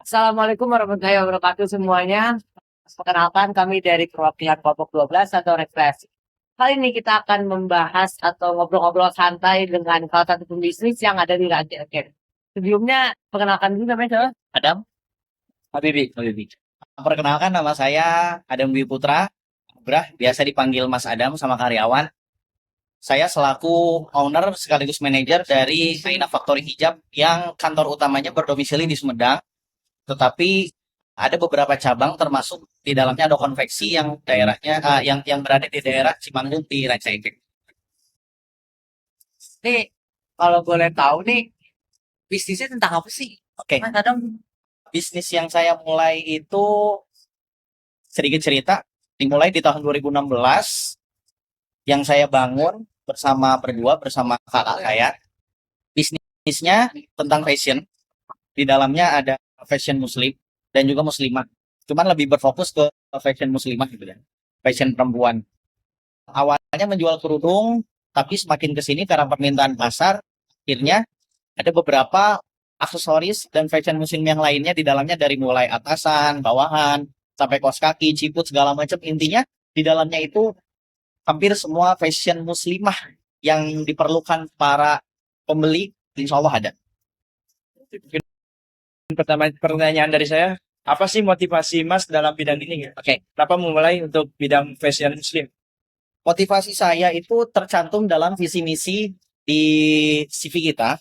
Assalamualaikum warahmatullahi wabarakatuh semuanya. Perkenalkan kami dari perwakilan kelompok 12 atau Refresh. Kali ini kita akan membahas atau ngobrol-ngobrol santai dengan salah satu pembisnis yang ada di Ranti Agen. Sebelumnya, perkenalkan dulu namanya siapa? Adam, Habibi. Perkenalkan nama saya Adam Dwi Putra, biasa dipanggil Mas Adam sama karyawan. Saya selaku owner sekaligus manajer dari Aina Factory Hijab yang kantor utamanya berdomisili di Sumedang, tetapi ada beberapa cabang termasuk di dalamnya ada konveksi yang daerahnya yang berada di daerah Cimanggung di Rancaikek. Nih, kalau boleh tahu nih, bisnisnya tentang apa sih? Oke, Mas Adam, bisnis yang saya mulai itu sedikit cerita dimulai di tahun 2016 yang saya bangun bersama kakak saya. Bisnisnya tentang fashion. Di dalamnya ada fashion muslim dan juga muslimah. Cuman lebih berfokus ke fashion muslimah gitu ya. Fashion perempuan. Awalnya menjual kerudung, tapi semakin ke sini karena permintaan pasar, akhirnya ada beberapa aksesoris dan fashion muslim yang lainnya di dalamnya dari mulai atasan, bawahan, sampai kaos kaki, ciput segala macam. Intinya di dalamnya itu hampir semua fashion muslimah yang diperlukan para pembeli, insya Allah ada. Pertama pertanyaan dari saya, apa sih motivasi Mas dalam bidang ini? Oke, Kenapa memulai untuk bidang fashion muslim? motivasi saya itu tercantum dalam visi misi di CV kita.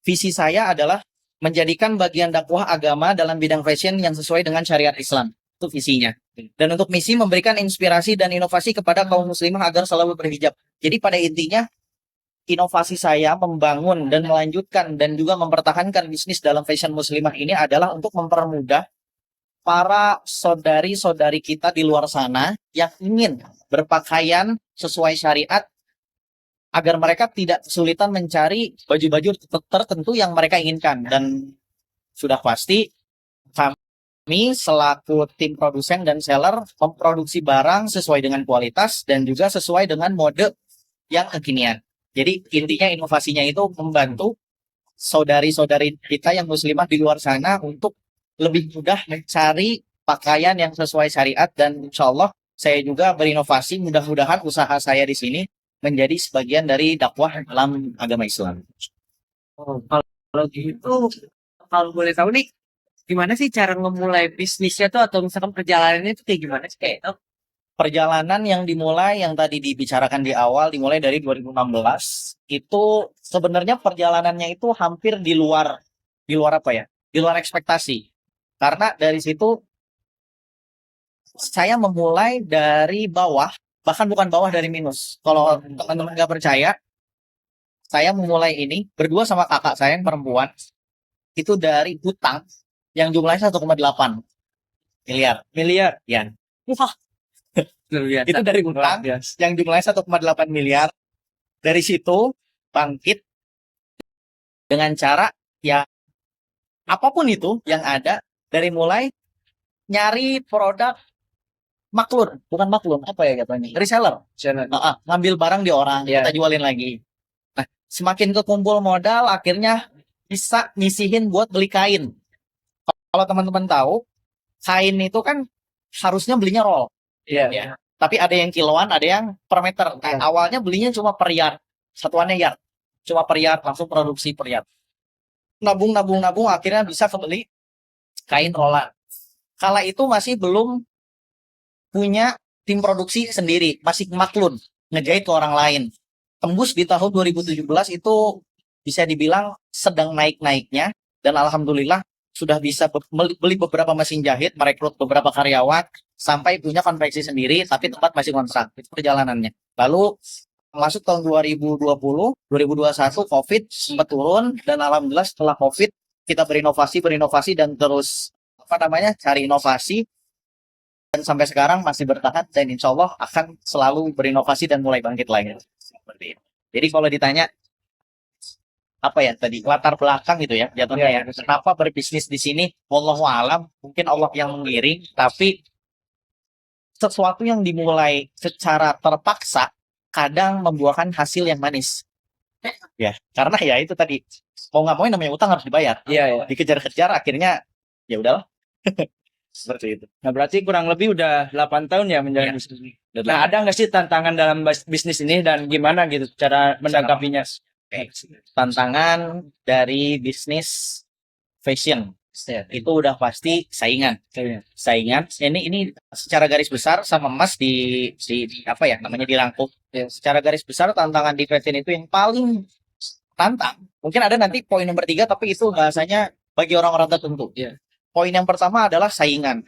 Visi saya adalah menjadikan bagian dakwah agama dalam bidang fashion yang sesuai dengan syariat Islam. Itu visinya. Dan untuk misi memberikan inspirasi dan inovasi kepada kaum muslimah agar selalu berhijab. Jadi pada intinya inovasi saya membangun dan melanjutkan dan juga mempertahankan bisnis dalam fashion muslimah ini adalah untuk mempermudah para saudari-saudari kita di luar sana yang ingin berpakaian sesuai syariat agar mereka tidak kesulitan mencari baju-baju tertentu yang mereka inginkan. Dan sudah pasti kami selaku tim produsen dan seller memproduksi barang sesuai dengan kualitas dan juga sesuai dengan mode yang kekinian. Jadi intinya inovasinya itu membantu saudari-saudari kita yang muslimah di luar sana untuk lebih mudah mencari pakaian yang sesuai syariat, dan insya Allah saya juga berinovasi, mudah-mudahan usaha saya di sini menjadi sebagian dari dakwah dalam agama Islam. oh, kalau gitu, kalau boleh tahu nih, gimana sih cara memulai bisnisnya tuh atau misalkan perjalanannya itu kayak gimana sih? Kayak, Perjalanan yang dimulai yang tadi dibicarakan di awal dimulai dari 2016, itu sebenarnya perjalanannya itu hampir di luar apa ya? Di luar ekspektasi. Karena dari situ saya memulai dari bawah, bahkan bukan bawah, dari minus. Kalau teman-teman nggak percaya, saya memulai ini berdua sama kakak saya yang perempuan, itu dari hutang yang jumlahnya 1,8 miliar. Miliar, Ya, wah, luar biasa. itu dari luar hutang biasa. yang jumlahnya 1,8 miliar. Dari situ bangkit dengan cara ya apapun itu yang ada, dari mulai nyari produk maklun, bukan maklun, apa ya katanya? Reseller. Channel. Ngambil barang di orang, Iya. kita jualin lagi. Nah, semakin kekumpul modal, akhirnya bisa nyisihin buat beli kain. Kalau teman-teman tahu, kain itu kan harusnya belinya roll. Iya. Ya. Tapi ada yang kiloan, ada yang per meter. Nah, Iya. awalnya belinya cuma per yard. Satuannya yard. Cuma per yard, langsung produksi per yard. Nabung, akhirnya bisa kebeli kain rollan. Kala itu masih belum punya tim produksi sendiri, masih maklun, ngejahit ke orang lain. Tembus di tahun 2017 itu bisa dibilang sedang naik-naiknya, dan alhamdulillah sudah bisa beli beberapa mesin jahit, merekrut beberapa karyawan, sampai punya konveksi sendiri, tapi tempat masih kontrak. Itu perjalanannya. Lalu masuk tahun 2020, 2021 COVID sempat turun, dan alhamdulillah setelah COVID kita berinovasi dan terus cari inovasi, dan sampai sekarang masih bertahan, dan insya Allah akan selalu berinovasi dan mulai bangkit lagi. Seperti itu. Jadi kalau ditanya apa ya tadi latar belakang gitu ya jatuhnya ya, kenapa berbisnis di sini, wallahu alam, mungkin Allah yang mengiring, tapi sesuatu yang dimulai secara terpaksa kadang membuahkan hasil yang manis. Ya, karena ya itu tadi mau nggak mau yang namanya utang harus dibayar. Iya, iya. Dikejar-kejar akhirnya ya udahlah. Seperti itu. Nah, berarti kurang lebih udah 8 tahun ya menjalani Iya. bisnis ini. Nah, ada nggak sih tantangan dalam bisnis ini dan gimana gitu cara menanggapinya? Oke. Tantangan dari bisnis fashion itu udah pasti saingan. Saingan. Ini secara garis besar sama Mas di apa ya namanya dirangkum. Secara garis besar tantangan di fashion itu yang paling tantang. Mungkin ada nanti poin nomor 3 tapi itu bahasanya bagi orang-orang tertentu. Poin yang pertama adalah saingan.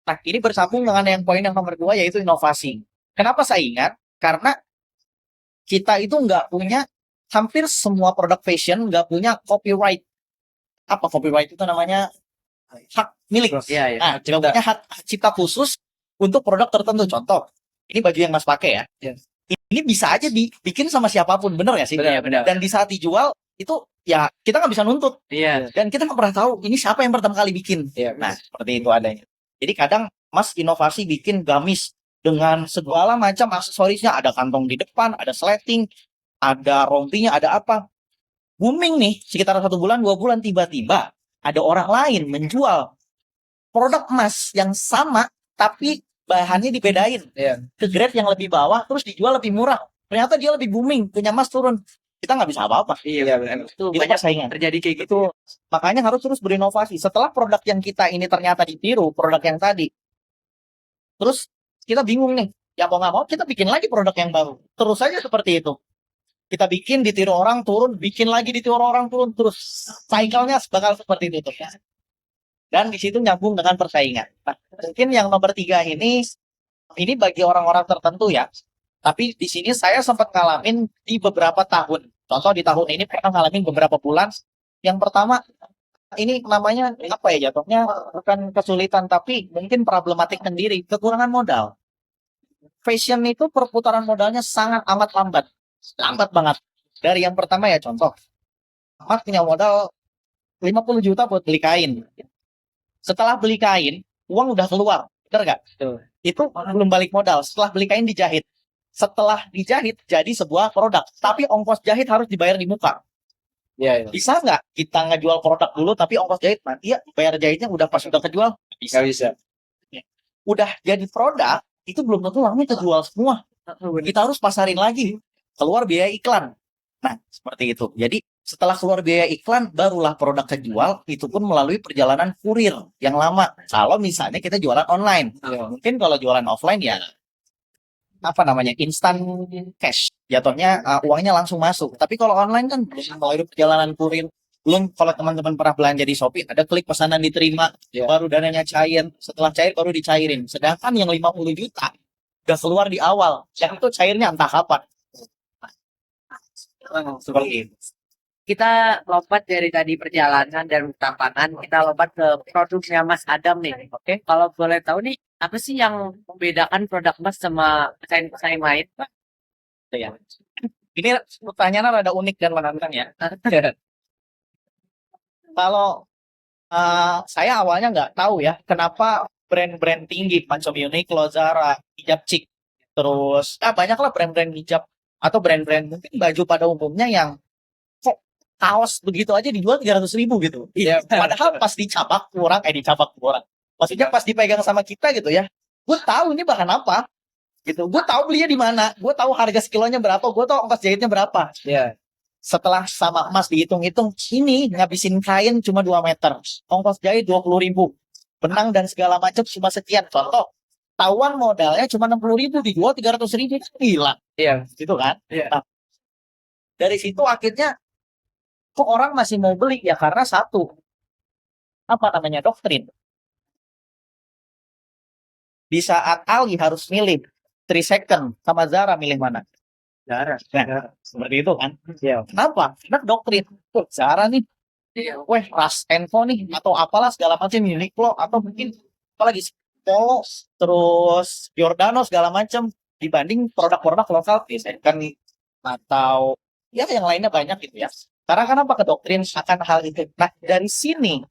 Nah, ini bersambung dengan yang poin yang nomor 2 yaitu inovasi. Kenapa saingan? Karena kita itu nggak punya hampir semua produk fashion nggak punya copyright. Apa copyright itu namanya? Hak milik. Iya, iya. Nah, nggak punya hak cipta khusus untuk produk tertentu. Contoh, ini baju yang Mas pakai ya. Iya. Ini bisa aja dibikin sama siapapun, bener ya sih? Benar. Dan di saat dijual itu ya kita nggak bisa nuntut. Iya. Dan kita nggak pernah tahu ini siapa yang pertama kali bikin. Iya. Nah, seperti itu adanya. Jadi kadang Mas inovasi bikin gamis dengan segala macam aksesorisnya, ada kantong di depan, ada sleting, ada rompinya, ada apa. Booming nih, sekitar 1 bulan, 2 bulan, tiba-tiba ada orang lain menjual produk emas yang sama, tapi bahannya dibedain Iya. ke grade yang lebih bawah, terus dijual lebih murah. Ternyata dia lebih booming, punya emas turun. Kita nggak bisa apa-apa. Iya, benar. Itu Itu banyak persaingan. terjadi kayak gitu. Itu makanya harus terus berinovasi. Setelah produk yang kita ini ternyata ditiru, produk yang tadi, terus kita bingung nih. Ya mau nggak mau kita bikin lagi produk yang baru. Terus saja seperti itu. Kita bikin ditiru orang turun, bikin lagi ditiru orang turun, terus cycle-nya bakal seperti itu terus. Dan di situ nyambung dengan persaingan. Nah, mungkin yang nomor 3 ini bagi orang-orang tertentu ya. Tapi di sini saya sempat ngalamin di beberapa tahun. Contoh di tahun ini pernah ngalamin beberapa bulan. Yang pertama, ini namanya apa ya jatuhnya bukan kesulitan tapi mungkin problematik sendiri, kekurangan modal. Fashion itu perputaran modalnya sangat amat lambat. Lambat banget. Dari yang pertama ya contoh. Mas punya modal 50 juta buat beli kain. Setelah beli kain, uang udah keluar. Bener nggak? Betul. Itu belum balik modal. Setelah beli kain dijahit. Setelah dijahit jadi sebuah produk. Tapi ongkos jahit harus dibayar di muka. Iya, iya. Bisa nggak kita ngejual produk dulu tapi ongkos jahit nanti ya bayar jahitnya udah pas udah kejual? Nggak bisa. Udah jadi produk itu belum tentu langsung kejual semua. Kita harus pasarin lagi. Keluar biaya iklan. Nah, seperti itu. Jadi setelah keluar biaya iklan, barulah produk kejual, itu pun melalui perjalanan kurir yang lama. Kalau misalnya kita jualan online. Iya. Mungkin kalau jualan offline ya, apa namanya, instan cash. Jatuhnya uangnya langsung masuk. Tapi kalau online kan melalui perjalanan kurir. Belum kalau teman-teman pernah belanja di Shopee, ada klik pesanan diterima, Iya. baru dananya cair. Setelah cair baru dicairin. Sedangkan yang 50 juta udah keluar di awal. Yang itu cairnya entah kapan. Seperti itu. Kita lompat dari tadi perjalanan dan tantangan, kita lompat ke produknya Mas Adam nih. Oke, kalau boleh tahu nih, apa sih yang membedakan produk Mas sama pesaing-pesaing lain? Gitu ya. Ini pertanyaan rada unik dan menantang ya. Kalau saya awalnya nggak tahu ya, kenapa brand-brand tinggi macam Uniqlo, Zara, Hijab Chic, terus banyaklah brand-brand hijab atau brand-brand mungkin baju pada umumnya yang kok kaos begitu aja dijual 300.000 gitu. Iya. Padahal pas dicapak kurang, dicapak kurang. Maksudnya pas dipegang sama kita gitu ya, gue tahu ini bahan apa, gitu. Gue tahu belinya di mana, gue tahu harga sekilonya berapa, gue tahu ongkos jahitnya berapa. Iya. Setelah sama Mas dihitung-hitung, ini ngabisin kain cuma 2 meter, ongkos jahit 20.000, benang dan segala macam cuma sekian. Contoh, tawang modalnya cuma 60.000, dijual 300.000, gila, Iya. gitu kan? Iya. Nah, dari situ akhirnya kok orang masih mau beli ya karena satu, apa namanya, doktrin. Di saat Ali harus milih 3 second sama Zara, milih mana? Zara. Nah, seperti itu kan? Iya. Kenapa? Karena doktrin. Zara nih, weh, Ras Envo nih, atau apalah segala macam, Uniqlo, atau mungkin apalagi Polo, terus Giordano segala macam, dibanding produk-produk lokal, kan, atau ya yang lainnya banyak gitu ya. Karena kenapa ke doktrin akan hal itu? Nah, dari sini,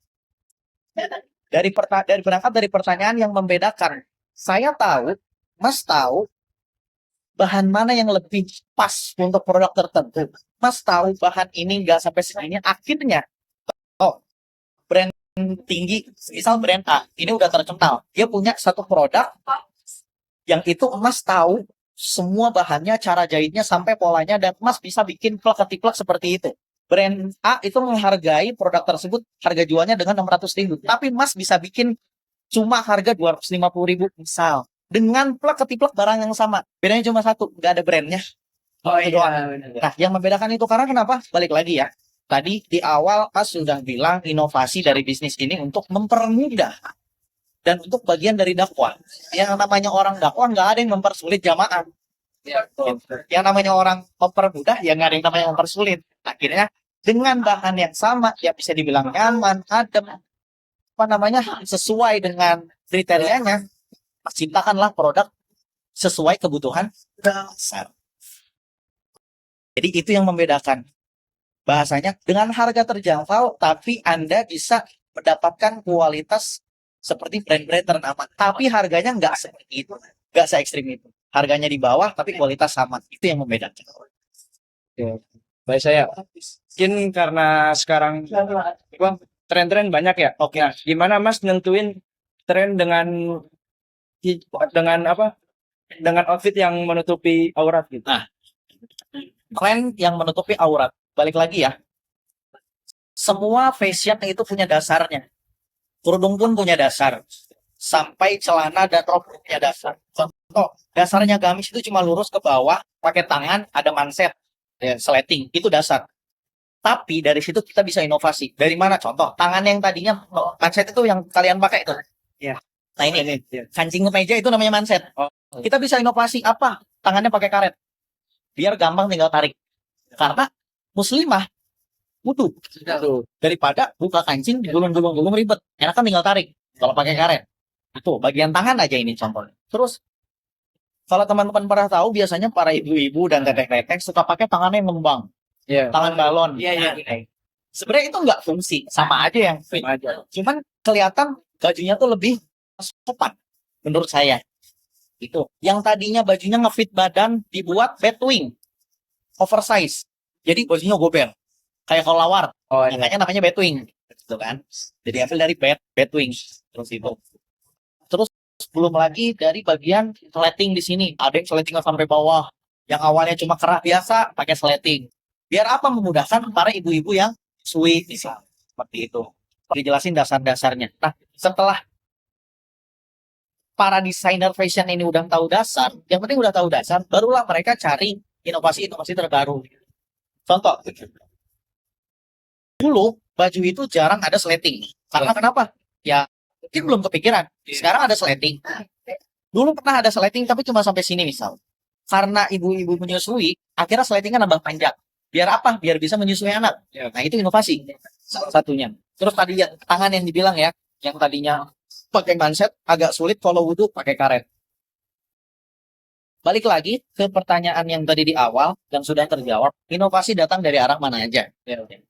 dari berangkat dari pertanyaan yang membedakan, saya tahu, Mas tahu, bahan mana yang lebih pas untuk produk tertentu. Mas tahu bahan ini nggak sampai segini, akhirnya brand tinggi, misal brand A, ini udah terkenal. Dia punya satu produk yang itu Mas tahu semua bahannya, cara jahitnya, sampai polanya, dan Mas bisa bikin plak-ketiplak seperti itu. Brand A itu menghargai produk tersebut, harga jualnya dengan 600.000. Tapi Mas bisa bikin cuma harga 250.000 misal. Dengan plak-ketiplak barang yang sama. Bedanya cuma satu, nggak ada brandnya. Oh Itu iya, doang. benar. Nah, yang membedakan itu karena kenapa? Balik lagi ya. Tadi di awal Mas sudah bilang inovasi dari bisnis ini untuk mempermudah dan untuk bagian dari dakwah. Yang namanya orang dakwah nggak ada yang mempersulit jamaah. Yang namanya orang mempermudah ya nggak ada yang namanya mempersulit. Akhirnya dengan bahan yang sama ya bisa dibilang nyaman, adem, apa namanya sesuai dengan kriterianya. Mas ciptakanlah produk sesuai kebutuhan dasar. Jadi itu yang membedakan. Bahasanya dengan harga terjangkau, tapi Anda bisa mendapatkan kualitas seperti brand-brand ternama. Tapi harganya nggak seperti itu, nggak se-ekstrim itu. Harganya di bawah, tapi kualitas sama. Itu yang membedakan. Oke. Baik saya. Mungkin karena sekarang apa, tren-tren banyak ya. Oke. Nah, gimana Mas nentuin tren dengan apa? Dengan outfit yang menutupi aurat gitu. Nah, tren yang menutupi aurat. Balik lagi ya. Semua fashion itu punya dasarnya. Kerudung pun punya dasar. Sampai celana dan rok punya dasar. Contoh, dasarnya gamis itu cuma lurus ke bawah, pakai tangan, ada manset, ya, sleting. Itu dasar. Tapi dari situ kita bisa inovasi. Dari mana? Contoh, tangan yang tadinya manset itu yang kalian pakai itu. Ya. Nah ini, kancing kemeja itu namanya manset. Kita bisa inovasi apa? Tangannya pakai karet. Biar gampang tinggal tarik. Karena muslimah butuh. Daripada buka kancing, gulung-gulung ribet. Enak kan tinggal tarik. Kalau pakai karet. Itu bagian tangan aja ini contohnya. Terus kalau teman-teman pernah tahu biasanya para ibu-ibu dan tetek-tetek suka pakai tangannya yang ngembang, Iya. tangan balon. Iya. Sebenarnya itu nggak fungsi, sama aja yang fit. Cuman kelihatan bajunya tuh lebih sopan menurut saya. Itu. Yang tadinya bajunya ngefit badan dibuat batwing, oversize. Jadi bajunya gober. Kayak kolawar. Oh iya. Makanya namanya batwing. Gitu kan. Jadi ambil dari batwing. Terus itu. Terus belum lagi dari bagian sleting di sini. Ada yang sletingnya sampai bawah. Yang awalnya cuma kerah biasa, pakai sleting. Biar apa? Memudahkan para ibu-ibu yang sweet misalnya. Seperti itu. Dijelasin dasar-dasarnya. Nah, setelah para desainer fashion ini udah tahu dasar, yang penting udah tahu dasar, barulah mereka cari inovasi-inovasi terbaru. Contoh, dulu baju itu jarang ada sleting. Karena kenapa? Ya, mungkin belum kepikiran. Sekarang ada sleting. Dulu pernah ada sleting tapi cuma sampai sini misal. Karena ibu-ibu menyusui, akhirnya sletingnya nambah panjang. Biar apa? Biar bisa menyusui anak. Nah, itu inovasi. Salah satunya. Terus tadi yang tangan yang dibilang ya, yang tadinya pakai manset agak sulit kalau wudhu pakai karet. Balik lagi ke pertanyaan yang tadi di awal yang sudah terjawab, inovasi datang dari arah mana aja?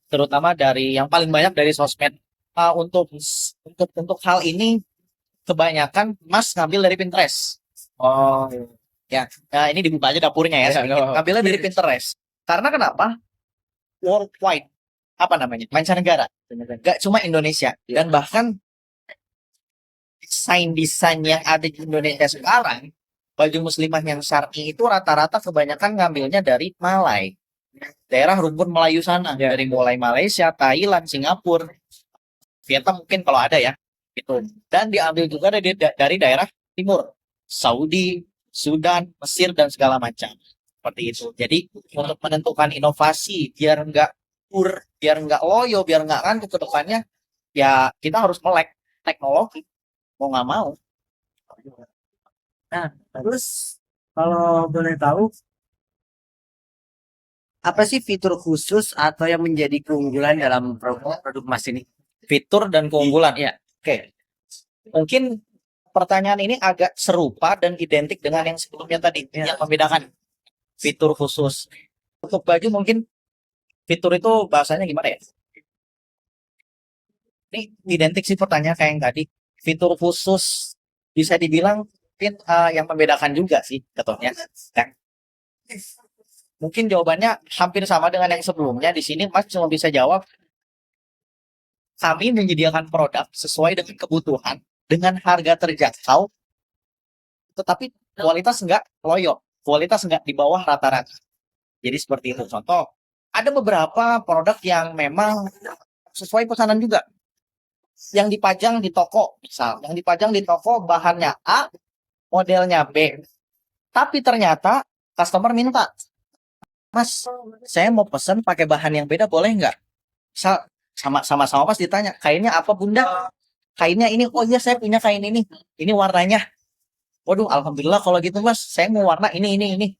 Terutama dari yang paling banyak dari sosmed. Untuk hal ini kebanyakan Mas ngambil dari Pinterest. Oh. Ya, nah ini dibuka aja dapurnya ya. Ya, Sedikit. no. Ngambilnya dari Pinterest. Karena kenapa? Worldwide. Apa namanya? Mancanegara. Gak cuma Indonesia. Dan bahkan desain-desain yang ada di Indonesia sekarang, baju muslimah yang syar'i itu rata-rata kebanyakan ngambilnya dari Malai. Daerah rumpun Melayu sana. Ya. Dari mulai Malaysia, Thailand, Singapura, Vietnam mungkin kalau ada ya. Gitu. Dan diambil juga dari daerah timur. Saudi, Sudan, Mesir, dan segala macam. Seperti itu. Jadi untuk menentukan inovasi biar nggak loyo, biar nggak kan ke depannya, ya kita harus melek teknologi. Mau nggak mau. Nah, terus kalau boleh tahu, apa sih fitur khusus atau yang menjadi keunggulan dalam produk Mas ini? Fitur dan keunggulan. Ya, oke. Mungkin pertanyaan ini agak serupa dan identik dengan yang sebelumnya tadi. Yang membedakan fitur khusus. Untuk baju mungkin fitur itu bahasanya gimana ya? Ini identik sih pertanyaan kayak yang tadi. Fitur khusus bisa dibilang mungkin yang membedakan juga sih contohnya. Mungkin jawabannya hampir sama dengan yang sebelumnya. Di sini Mas cuma bisa jawab, kami menyediakan produk sesuai dengan kebutuhan, dengan harga terjangkau, tetapi kualitas enggak loyo, kualitas enggak di bawah rata-rata. Jadi seperti itu. Contoh, ada beberapa produk yang memang sesuai pesanan juga. Yang dipajang di toko, misal, yang dipajang di toko bahannya A, modelnya B. Tapi ternyata customer minta, Mas, saya mau pesen pakai bahan yang beda, boleh nggak? Misal, sama-sama pas ditanya, kainnya apa bunda? Kainnya ini, oh iya saya punya kain ini warnanya. Waduh, alhamdulillah kalau gitu mas, saya mau warna ini.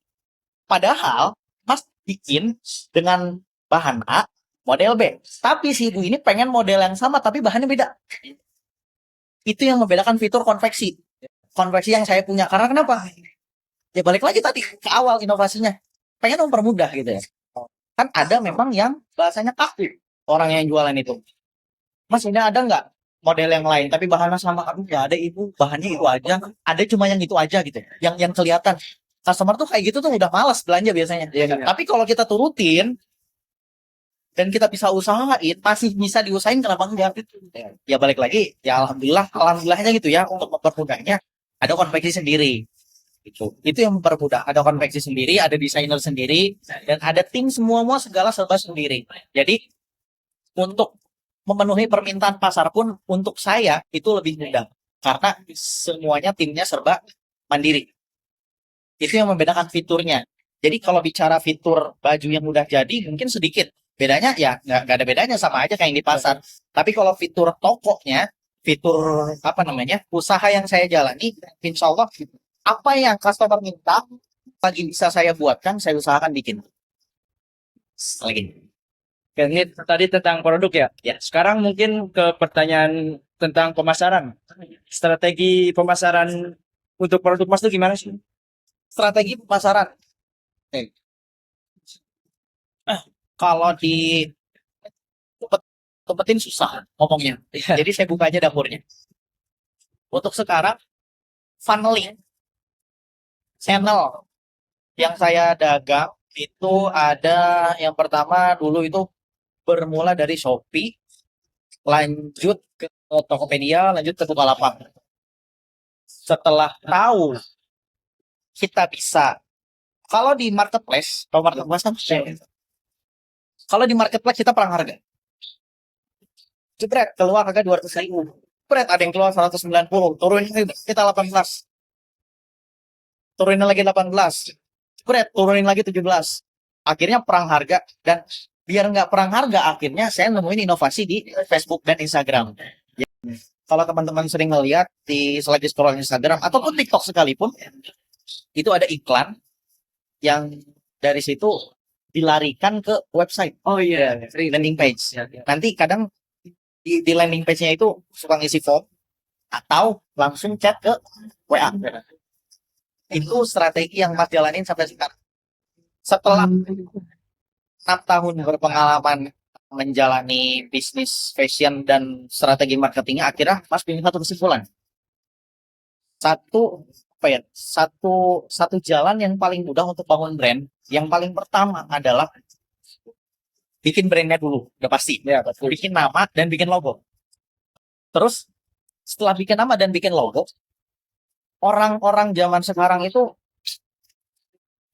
Padahal, mas bikin dengan bahan A, model B. Tapi si ibu ini pengen model yang sama, tapi bahannya beda. Itu yang membedakan fitur konveksi. Konveksi yang saya punya. Karena kenapa? Ya balik lagi tadi, ke awal inovasinya. Pengen mempermudah gitu ya. Kan ada memang yang bahasanya kaku. Orang yang jualan itu. Mas, ini ada nggak model yang lain? Tapi bahannya sama. Aduh, nggak ada ibu. Bahannya itu aja. Ada cuma yang itu aja gitu. Yang kelihatan. Customer tuh kayak gitu tuh udah malas belanja biasanya. Tapi kalau kita turutin, dan kita bisa usahain, masih bisa diusahain, kenapa enggak? Ya balik lagi, ya alhamdulillahnya gitu ya, untuk mempermudahnya ada konveksi sendiri. Itu yang mempermudah. Ada konveksi sendiri, ada desainer sendiri, dan ada tim semua segala serba sendiri. Jadi untuk memenuhi permintaan pasar pun untuk saya itu lebih mudah karena semuanya timnya serba mandiri. Itu yang membedakan fiturnya. Jadi kalau bicara fitur baju yang udah jadi mungkin sedikit. Bedanya ya nggak ada bedanya, sama aja kayak yang di pasar. Tapi kalau fitur tokonya, fitur apa namanya, usaha yang saya jalani, insya Allah apa yang customer minta lagi bisa saya buatkan, saya usahakan bikin. Lagi. Oke, ini tadi tentang produk ya. Ya. Sekarang mungkin ke pertanyaan tentang pemasaran. Strategi pemasaran untuk produk Mas itu gimana sih? Strategi pemasaran. Kalau di tempetin susah ngomongnya. Jadi saya buka aja dapurnya. Untuk sekarang funneling channel yang saya dagang itu ada, yang pertama dulu itu bermula dari Shopee, lanjut ke Tokopedia, lanjut ke Bukalapak. Setelah tahu kita bisa, kalau di marketplace kan kalau di marketplace kita perang harga. Jebret, keluar harga 200.000. Jebret, ada yang keluar 190, turunin kita 18. Turunin lagi 18. Jebret, turunin lagi 17. Akhirnya perang harga, dan biar nggak perang harga, akhirnya saya nemuin inovasi di Facebook dan Instagram. Kalau teman-teman sering ngeliat di selagi scroll Instagram ataupun TikTok sekalipun, itu ada iklan yang dari situ dilarikan ke website. Oh iya, Landing page. Nanti kadang di landing page-nya itu suka ngisi form atau langsung chat ke WA. Itu strategi yang Mas jalanin sampai sekarang. Setelah 6 tahun berpengalaman menjalani bisnis fashion dan strategi marketingnya, akhirnya Mas punya satu kesimpulan. Satu jalan yang paling mudah untuk bangun brand. Yang paling pertama adalah bikin brandnya dulu, udah pasti. Ya, betul. Bikin nama dan bikin logo. Terus setelah bikin nama dan bikin logo, orang-orang zaman sekarang itu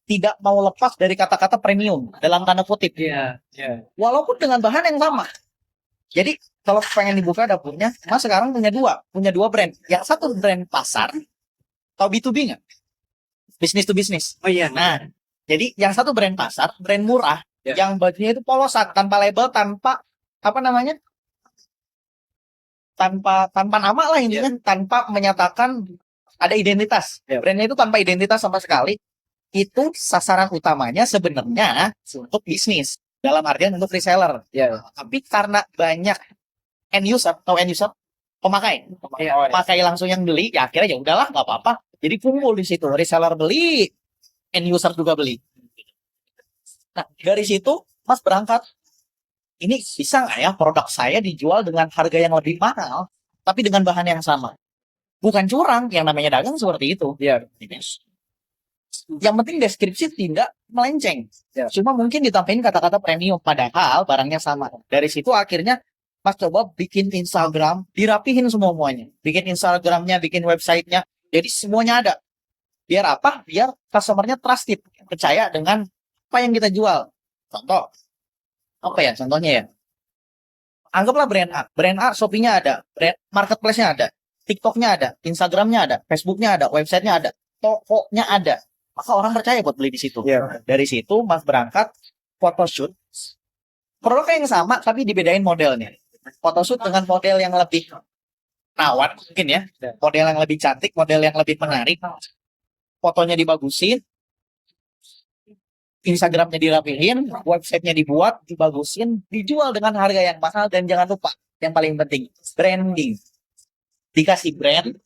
tidak mau lepas dari kata-kata premium dalam tanda kutip. Iya. Walaupun dengan bahan yang sama. Jadi kalau pengen dibuka dapurnya, Mas sekarang punya dua brand. Yang satu brand pasar, atau B2B nggak? Business to business. Oh iya. Nah, jadi yang satu brand pasar, brand murah, Ya. yang bajunya itu polosan, tanpa label, tanpa apa namanya, tanpa nama lah intinya, tanpa menyatakan ada identitas. Ya. Brandnya itu tanpa identitas sama sekali. Itu sasaran utamanya sebenarnya untuk bisnis, dalam artian untuk reseller. Ya. Tapi karena banyak end user, pemakai langsung yang beli, ya akhirnya ya udahlah nggak apa-apa. Jadi kumpul di situ, reseller beli, end user juga beli. Nah, dari situ Mas berangkat, ini bisa nggak ya produk saya dijual dengan harga yang lebih mahal, tapi dengan bahan yang sama. Bukan curang, yang namanya dagang seperti itu. Iya. Yang penting deskripsi tidak melenceng. Ya. Cuma mungkin ditambahin kata-kata premium, padahal barangnya sama. Dari situ akhirnya Mas coba bikin Instagram, dirapihin semuanya. Bikin Instagramnya, bikin websitenya, jadi semuanya ada. Biar apa? Biar customernya trusted, percaya dengan apa yang kita jual. Contoh, apa ya contohnya ya? Anggaplah brand A Shopee-nya ada, brand marketplace-nya ada, TikTok-nya ada, Instagram-nya ada, Facebook-nya ada, website-nya ada, tokonya ada. Maka orang percaya buat beli di situ. Iya. Dari situ Mas berangkat photoshoot. Produknya yang sama tapi dibedain modelnya. Photoshoot dengan model yang lebih rawan mungkin ya, model yang lebih cantik, model yang lebih menarik, fotonya dibagusin, Instagramnya dirapihin, websitenya dibuat, dibagusin, dijual dengan harga yang mahal, dan jangan lupa yang paling penting branding. Dikasih brand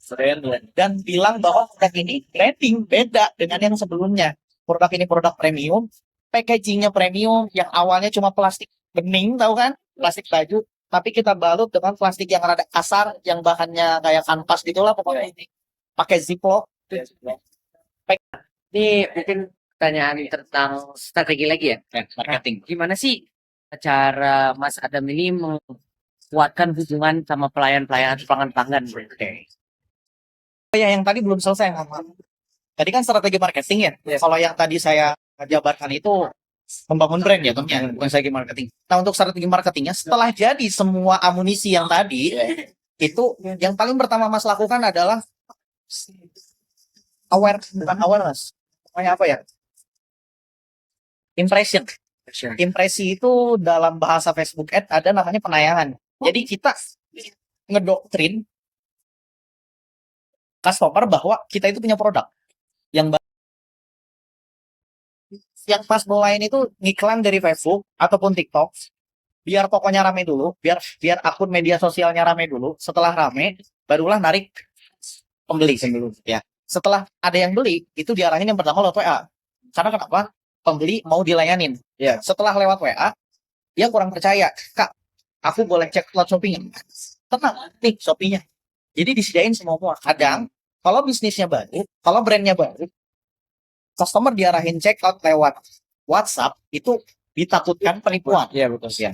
dan bilang bahwa produk ini branding beda dengan yang sebelumnya. Produk ini produk premium, packagingnya premium, yang awalnya cuma plastik bening, tahu kan, plastik baju, tapi kita balut dengan plastik yang rada kasar, yang bahannya kayak kanvas gitulah pokoknya ini. Pakai ziplock. Ini mungkin pertanyaan tentang strategi lagi ya. Marketing. Gimana sih cara Mas Adam ini menguatkan hubungan sama pelayan-pelayan atau pelanggan-pelanggan? Oke. Ya, yang tadi belum selesai ngomong. Tadi kan strategi marketing ya. Kalau yang tadi saya jabarkan itu membangun brand ya, tentunya bukan strategi marketing. Nah, untuk strategi marketingnya setelah jadi semua amunisi yang tadi itu yang paling pertama Mas lakukan adalah bukan awareness. Namanya apa ya? Impression. Impresi itu dalam bahasa Facebook Ad ada namanya penayangan. Jadi kita ngedoktrin customer bahwa kita itu punya produk yang pas mulaiin itu ngiklan dari Facebook ataupun TikTok, biar tokonya rame dulu, biar akun media sosialnya rame dulu. Setelah rame, barulah narik pembeli ya. Setelah ada yang beli, itu diarahin yang pertama lewat WA. Karena kenapa? Pembeli mau dilayanin. Ya. Setelah lewat WA, dia kurang percaya. Kak, aku boleh cek cloud shopping? Tenang, nih Shopee-nya. Jadi disediain semua. Kadang, kalau bisnisnya baru, kalau brandnya baru, customer diarahin check out lewat WhatsApp, itu ditakutkan penipuan. Iya betul. Ya.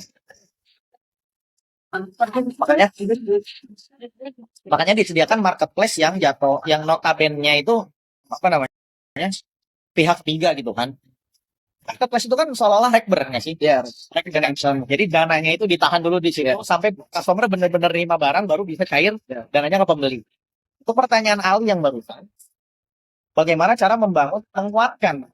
Makanya disediakan marketplace yang notabene-nya itu apa namanya, pihak ketiga gitu kan. Marketplace itu kan seolah-olah rek brand sih. Ya, rek donation. Jadi dananya itu ditahan dulu di situ sampai customer benar-benar terima barang baru bisa cair dananya ke pembeli. Itu pertanyaan Ali yang barusan. Bagaimana cara menguatkan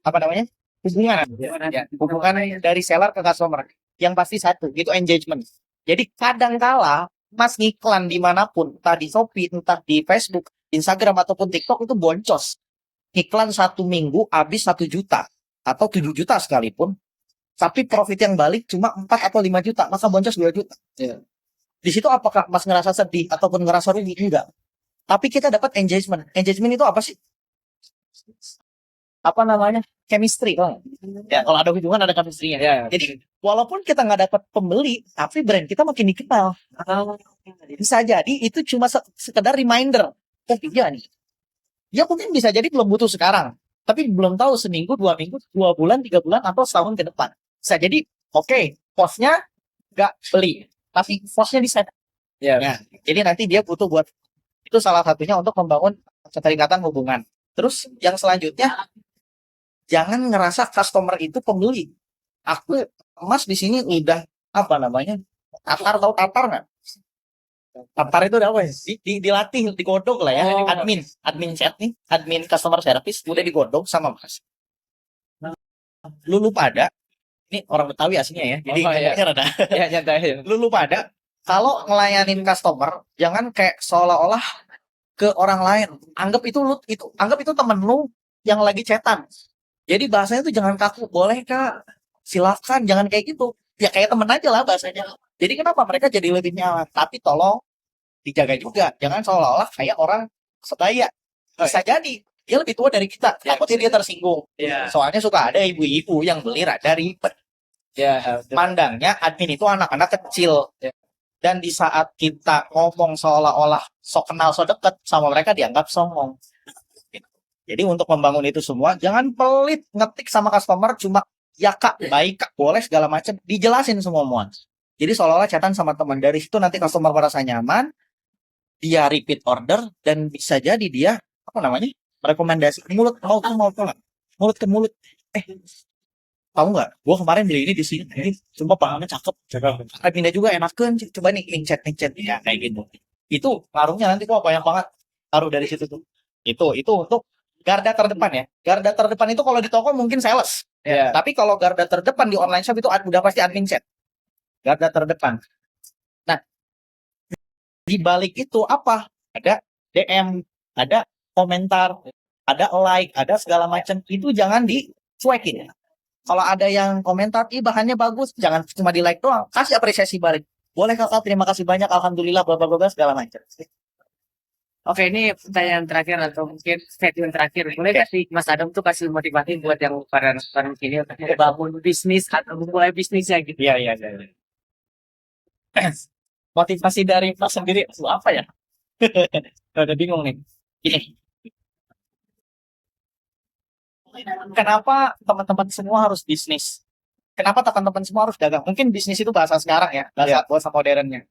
apa namanya, hubungan dari seller ke customer? Yang pasti satu, itu engagement. Jadi kadangkala Mas ngiklan dimanapun, entah di Shopee, entah di Facebook, Instagram ataupun TikTok, itu boncos. Iklan 1 minggu habis 1 juta atau 7 juta sekalipun, tapi profit yang balik cuma 4 atau 5 juta, maka boncos 2 juta. Ya. Di situ apakah Mas ngerasa sedih ataupun ngerasa rugi? Enggak. Tapi kita dapat engagement. Engagement itu apa sih? Apa namanya? Chemistry. Ya, kalau ada hubungan ada chemistry-nya. Ya. Jadi walaupun kita nggak dapat pembeli, tapi brand kita makin dikenal. Bisa jadi itu cuma sekedar reminder. Oh iya nih. Ya mungkin bisa jadi belum butuh sekarang, tapi belum tahu seminggu, 2 minggu, 2 bulan, 3 bulan, atau setahun ke depan. Bisa jadi, oke, posnya nggak beli, tapi posnya di set. Ya. Nah, jadi nanti dia butuh buat, itu salah satunya untuk membangun keterikatan hubungan. Terus yang selanjutnya, jangan ngerasa customer itu pembeli. Mas di sini udah apa namanya? Tatar nggak? Tatar itu udah apa ya? Dilatih, digodok lah ya. Admin chat nih, admin customer service udah digodok sama Mas. Lulu pada, ini orang Betawi aslinya ya. Jadi rada. Ya nyantai. Lulu pada, kalau ngelayanin customer, jangan kayak seolah-olah ke orang lain. Anggap itu temen lu yang lagi chatan. Jadi bahasanya tuh jangan kaku, boleh Kak, silakan, jangan kayak gitu. Ya kayak temen aja lah bahasanya. Jadi kenapa mereka jadi lebih nyaman? Tapi tolong dijaga juga, jangan seolah-olah kayak orang sebaya. Bisa jadi dia lebih tua dari kita, takutnya dia tersinggung. Soalnya suka ada ibu-ibu yang beli rada ribet. Pandangnya admin itu anak-anak kecil. Dan di saat kita ngomong seolah-olah sok kenal, sok deket sama mereka, dianggap songong. Jadi untuk membangun itu semua, jangan pelit ngetik sama customer cuma ya kak, baik kak, boleh segala macam, dijelasin semua. Jadi seolah-olah chatan sama teman, dari situ nanti customer merasa nyaman, dia repeat order, dan bisa jadi dia apa namanya rekomendasi mulut mau ke mulut ke mulut. Tahu nggak? Gue kemarin beli ini di sini, ini sumpah bahannya cakep. Adminnya juga enakan, coba nih link chat ya kayak gitu. Itu ngaruhnya nanti kok banyak banget taruh dari situ tuh. Itu untuk garda terdepan ya. Garda terdepan itu kalau di toko mungkin sales. Ya. Tapi kalau garda terdepan di online shop itu udah pasti admin chat. Garda terdepan. Nah, di balik itu apa? Ada DM, ada komentar, ada like, ada segala macam. Itu jangan dicuekin. Kalau ada yang komentar, bahannya bagus, jangan cuma di like doang, kasih apresiasi balik. Boleh kakak, terima kasih banyak, alhamdulillah, bla bla bla segala macam. Oke, ini pertanyaan terakhir atau mungkin statement terakhir. Boleh nggak sih Mas Adam tuh kasih motivasi buat yang para nonton ini untuk membangun bisnis atau memulai bisnisnya gitu? Iya. Motivasi dari Mas sendiri itu apa ya? Udah bingung nih. Ini. Kenapa teman-teman semua harus bisnis? Kenapa teman-teman semua harus dagang? Mungkin bisnis itu bahasa sekarang ya, bahasa modernnya.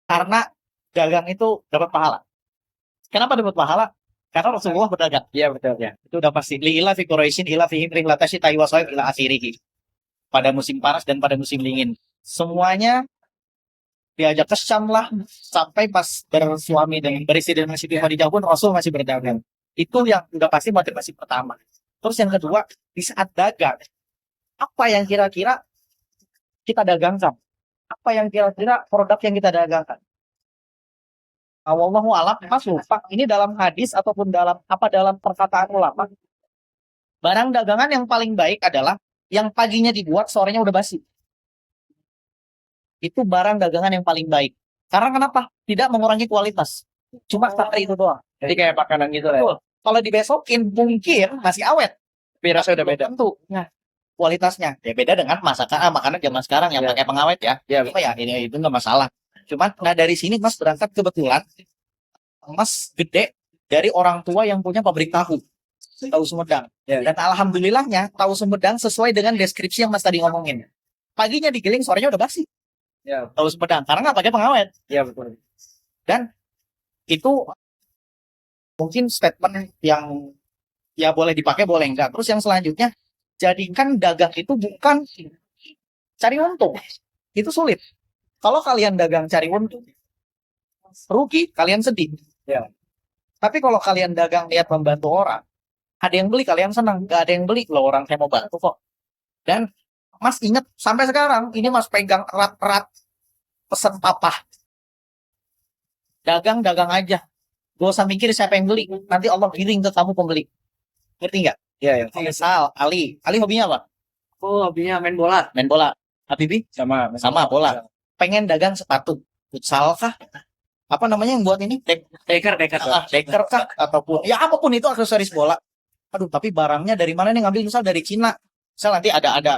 Karena dagang itu dapat pahala. Kenapa dapat pahala? Karena Rasulullah berdagang. Iya betul ya. Itu udah pasti. Li'ila fi Quraisyin ila fihim rihlatasi taywasoib ila akhirih. Pada musim panas dan pada musim dingin. Semuanya diajak ke Syam lah. Sampai pas bersuami dan beristri dengan Siti Khadijah pun Rasul masih berdagang. Itu yang udah pasti motivasi pertama. Terus yang kedua, di saat dagang, apa yang kira-kira kita dagangkan? Apa yang kira-kira produk yang kita dagangkan? Wallahu a'lam, Mas lupa. Ini dalam hadis ataupun dalam perkataan ulama. Barang dagangan yang paling baik adalah yang paginya dibuat, sorenya udah basi. Itu barang dagangan yang paling baik. Karena kenapa? Tidak mengurangi kualitas. Cuma seperti itu doang. Jadi kayak makanan gitu lah. Ya. Kalau dibesokin mungkin masih awet. Tapi rasanya udah beda. Tentu. Nah, kualitasnya ya beda dengan makanan zaman sekarang yang pakai pengawet ya. Iya. Cuma ya ini itu nggak masalah. Cuman nah dari sini Mas berangkat kebetulan Mas gede dari orang tua yang punya pabrik tahu Sumedang. Ya. Dan alhamdulillahnya tahu Sumedang sesuai dengan deskripsi yang Mas tadi ngomongin. Paginya digiling, sorenya udah basi. Ya. Tahu Sumedang karena nggak pakai pengawet. Iya betul. Dan itu mungkin statement yang ya boleh dipakai boleh enggak. Terus yang selanjutnya, jadikan dagang itu bukan cari untung. Itu sulit. Kalau kalian dagang cari untung, rugi, kalian sedih. Ya. Tapi kalau kalian dagang lihat membantu orang, ada yang beli kalian senang, nggak ada yang beli, loh orang saya mau bantu kok. Dan Mas ingat sampai sekarang ini Mas pegang erat-erat pesan papa. Dagang aja. Gak usah mikir siapa yang beli. Nanti Allah giring ke kamu pembeli. Ngerti nggak? Iya ya. Misal Ali hobinya apa? Oh, hobinya main bola. Main bola. Habibi? Sama Bola. Pengen dagang sepatu. Futsal kah? Apa namanya yang buat ini? Deker. Deker kah? Ataupun ya apapun itu aksesoris bola. Aduh, tapi barangnya dari mana nih ngambil? Misal dari Cina. Misal nanti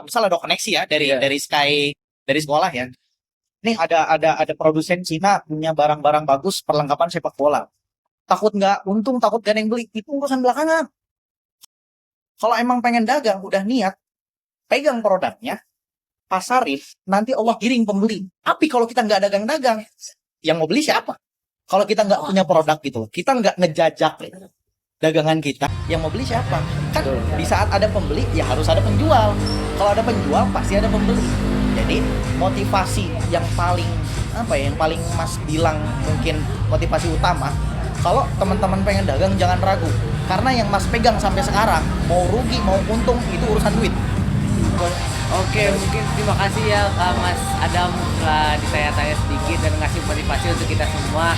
misal ada koneksi ya dari Sky, dari sekolah ya. Nih ada produsen Cina punya barang-barang bagus perlengkapan sepak bola. Takut nggak untung, takut gak ada yang beli, itu urusan belakangan. Kalau emang pengen dagang, udah niat, pegang produknya, pasarin, nanti Allah giring pembeli. Tapi kalau kita nggak dagang-dagang, yang mau beli siapa? Kalau kita nggak punya produk gitu, kita nggak ngejajak dagangan kita, yang mau beli siapa? Kan di saat ada pembeli, ya harus ada penjual. Kalau ada penjual, pasti ada pembeli. Jadi motivasi yang paling Mas bilang mungkin motivasi utama. Kalau teman-teman pengen dagang jangan ragu. Karena yang Mas pegang sampai sekarang, mau rugi, mau untung, itu urusan duit. Oke, mungkin terima kasih ya Mas Adam telah ditanya-tanya sedikit dan ngasih motivasi untuk kita semua.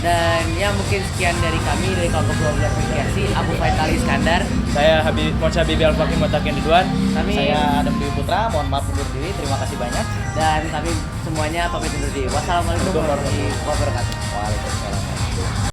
Dan ya mungkin sekian dari kami dari kelompok 12 Mediasi, Abu Faisal Iskandar. Saya Habib Al-Fakih Mutakin Ridwan. Saya Adam Dewi Putra, mohon maaf undur diri, terima kasih banyak. Dan kami semuanya pamit undur diri. Wassalamualaikum warahmatullahi wabarakatuh. Waalaikumsalam.